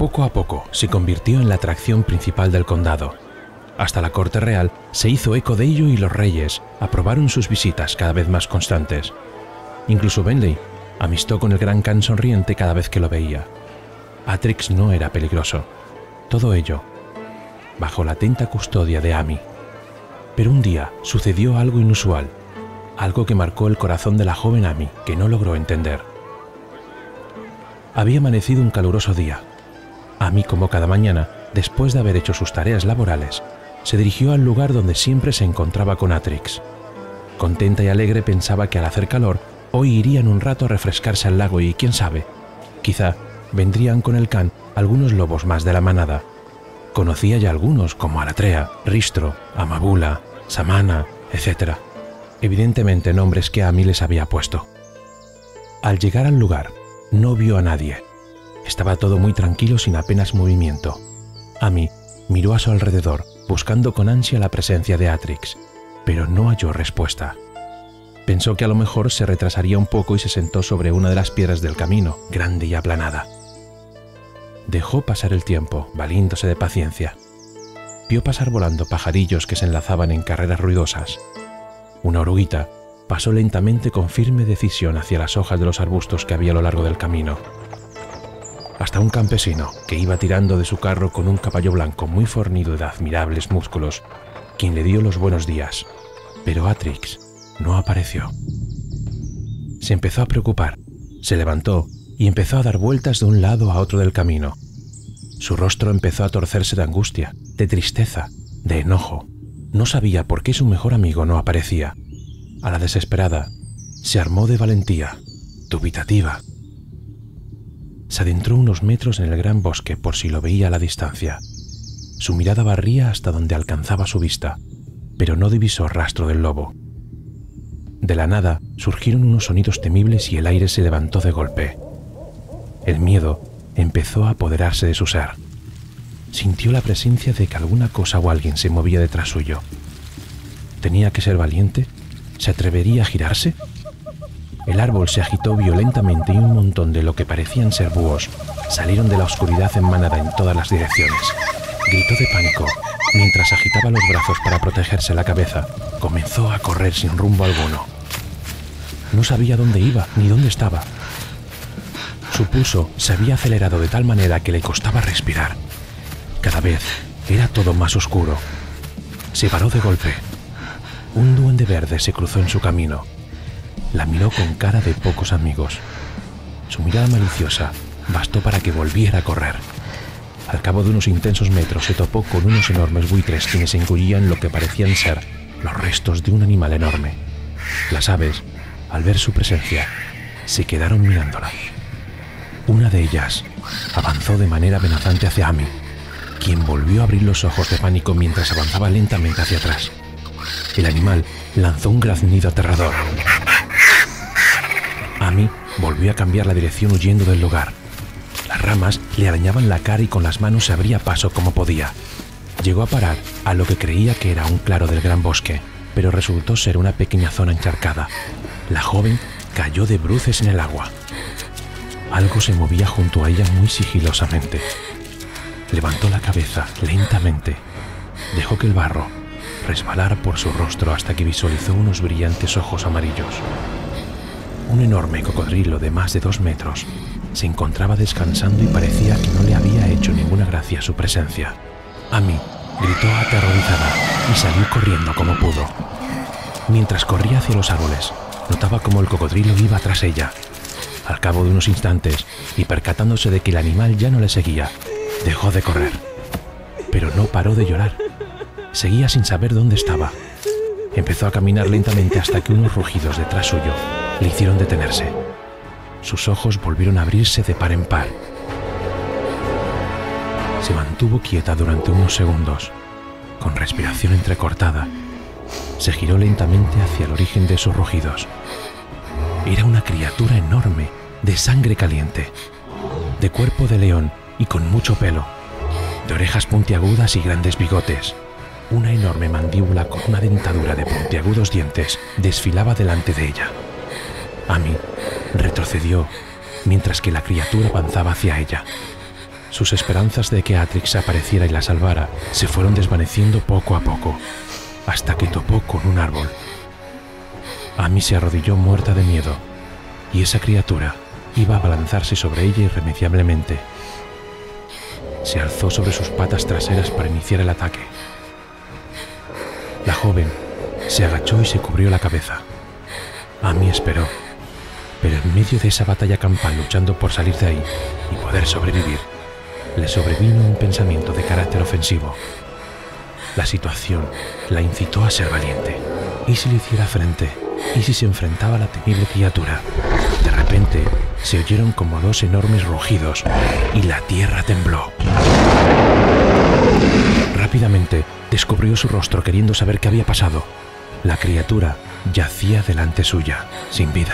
Poco a poco se convirtió en la atracción principal del condado. Hasta la corte real se hizo eco de ello y los reyes aprobaron sus visitas cada vez más constantes. Incluso Bentley amistó con el gran Khan sonriente cada vez que lo veía. Atrix no era peligroso. Todo ello bajo la atenta custodia de Amy. Pero un día sucedió algo inusual, algo que marcó el corazón de la joven Amy, que no logró entender. Había amanecido un caluroso día. Amy, como cada mañana, después de haber hecho sus tareas laborales, se dirigió al lugar donde siempre se encontraba con Atrix. Contenta y alegre pensaba que al hacer calor, hoy irían un rato a refrescarse al lago y, quién sabe, quizá vendrían con el Khan algunos lobos más de la manada. Conocía ya algunos como Alatrea, Ristro, Amabula, Samana, etc. Evidentemente nombres que Amy les había puesto. Al llegar al lugar, no vio a nadie. Estaba todo muy tranquilo sin apenas movimiento. Amy miró a su alrededor, buscando con ansia la presencia de Atrix, pero no halló respuesta. Pensó que a lo mejor se retrasaría un poco y se sentó sobre una de las piedras del camino, grande y aplanada. Dejó pasar el tiempo, valiéndose de paciencia. Vio pasar volando pajarillos que se enlazaban en carreras ruidosas. Una oruguita pasó lentamente con firme decisión hacia las hojas de los arbustos que había a lo largo del camino. Hasta un campesino que iba tirando de su carro con un caballo blanco muy fornido y de admirables músculos, quien le dio los buenos días, pero Atrix no apareció. Se empezó a preocupar, se levantó y empezó a dar vueltas de un lado a otro del camino. Su rostro empezó a torcerse de angustia, de tristeza, de enojo. No sabía por qué su mejor amigo no aparecía. A la desesperada, se armó de valentía, dubitativa. Se adentró unos metros en el gran bosque por si lo veía a la distancia. Su mirada barría hasta donde alcanzaba su vista, pero no divisó rastro del lobo. De la nada surgieron unos sonidos temibles y el aire se levantó de golpe. El miedo empezó a apoderarse de su ser. Sintió la presencia de que alguna cosa o alguien se movía detrás suyo. ¿Tenía que ser valiente? ¿Se atrevería a girarse? El árbol se agitó violentamente y un montón de lo que parecían ser búhos salieron de la oscuridad en manada en todas las direcciones. Gritó de pánico mientras agitaba los brazos para protegerse la cabeza. Comenzó a correr sin rumbo alguno. No sabía dónde iba ni dónde estaba. Su pulso se había acelerado de tal manera que le costaba respirar. Cada vez era todo más oscuro. Se paró de golpe. Un duende verde se cruzó en su camino. La miró con cara de pocos amigos. Su mirada maliciosa bastó para que volviera a correr. Al cabo de unos intensos metros se topó con unos enormes buitres quienes engullían lo que parecían ser los restos de un animal enorme. Las aves, al ver su presencia, se quedaron mirándola. Una de ellas avanzó de manera amenazante hacia Amy, quien volvió a abrir los ojos de pánico mientras avanzaba lentamente hacia atrás. El animal lanzó un graznido aterrador. Amy volvió a cambiar la dirección huyendo del lugar. Las ramas le arañaban la cara y con las manos se abría paso como podía. Llegó a parar a lo que creía que era un claro del gran bosque, pero resultó ser una pequeña zona encharcada. La joven cayó de bruces en el agua. Algo se movía junto a ella muy sigilosamente. Levantó la cabeza lentamente. Dejó que el barro resbalara por su rostro hasta que visualizó unos brillantes ojos amarillos. Un enorme cocodrilo de más de 2 metros se encontraba descansando y parecía que no le había hecho ninguna gracia su presencia. Amy gritó aterrorizada y salió corriendo como pudo. Mientras corría hacia los árboles, notaba cómo el cocodrilo iba tras ella. Al cabo de unos instantes, y percatándose de que el animal ya no le seguía, dejó de correr. Pero no paró de llorar. Seguía sin saber dónde estaba. Empezó a caminar lentamente hasta que unos rugidos detrás suyo le hicieron detenerse. Sus ojos volvieron a abrirse de par en par. Se mantuvo quieta durante unos segundos, con respiración entrecortada. Se giró lentamente hacia el origen de esos rugidos. Era una criatura enorme, de sangre caliente, de cuerpo de león y con mucho pelo, de orejas puntiagudas y grandes bigotes. Una enorme mandíbula con una dentadura de puntiagudos dientes desfilaba delante de ella. Amy retrocedió mientras que la criatura avanzaba hacia ella. Sus esperanzas de que Atrix apareciera y la salvara se fueron desvaneciendo poco a poco, hasta que topó con un árbol. Amy se arrodilló muerta de miedo, y esa criatura iba a abalanzarse sobre ella irremediablemente. Se alzó sobre sus patas traseras para iniciar el ataque. La joven se agachó y se cubrió la cabeza. Amy esperó, pero en medio de esa batalla campal luchando por salir de ahí y poder sobrevivir, le sobrevino un pensamiento de carácter ofensivo. La situación la incitó a ser valiente. ¿Y si le hiciera frente? ¿Y si se enfrentaba a la temible criatura? De repente se oyeron como dos enormes rugidos y la tierra tembló. Rápidamente descubrió su rostro queriendo saber qué había pasado. La criatura yacía delante suya, sin vida.